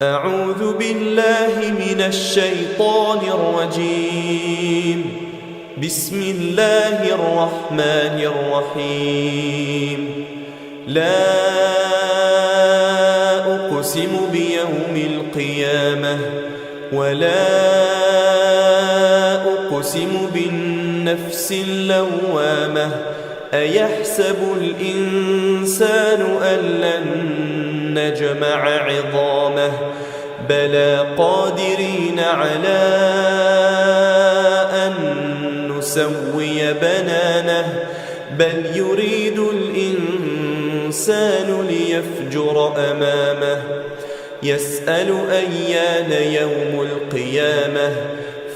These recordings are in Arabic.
أعوذ بالله من الشيطان الرجيم. بسم الله الرحمن الرحيم. لا أقسم بيوم القيامة ولا أقسم بالنفس اللوامة. أيحسب الإنسان أن لن نجمع عظامه بلى قادرين على أن نسوي بنانه بل يريد الإنسان ليفجر أمامه يسأل أيان يوم القيامة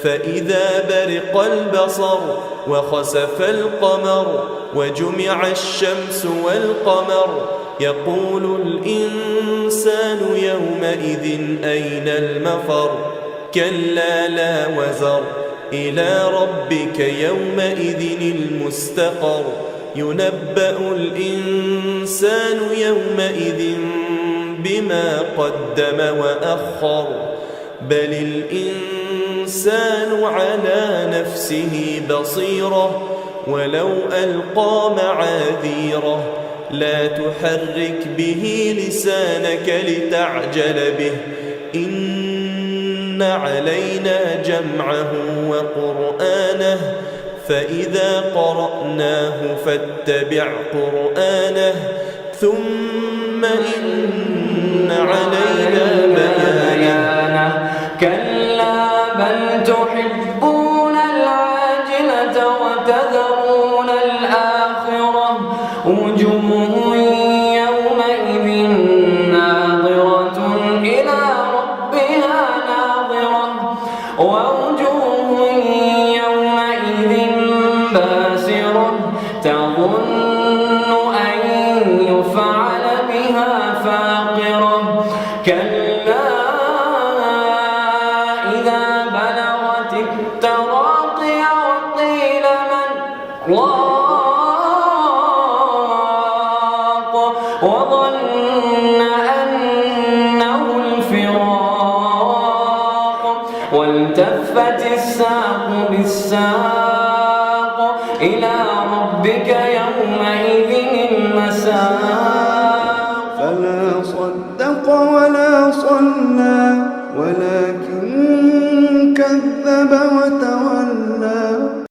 فإذا برق البصر وخسف القمر وجمع الشمس والقمر يقول الإنسان يومئذ أين المفر كلا لا وزر إلى ربك يومئذ المستقر ينبأ الإنسان يومئذ بما قدم وأخر بل الإنسان على نفسه بصيرة ولو ألقى معاذيره لا تحرك به لسانك لتعجل به إن علينا جمعه وقرآنه فإذا قرأناه فاتبع قرآنه ثم إن علينا بيانه كلا بل تحبون العاجلة وتذرون الآخرة وجوه يومئذ ناظرة إلى ربها ناظرة ووجوه يومئذ باسرة تظن أن يفعل بها فاقرة كلا إذا بلغت التراقي وقيل من راق وظن أنه الفراق والتفت الساق بالساق إلى ربك يومئذ المساق فلا صدق ولا صلى ولكن كذب وتولى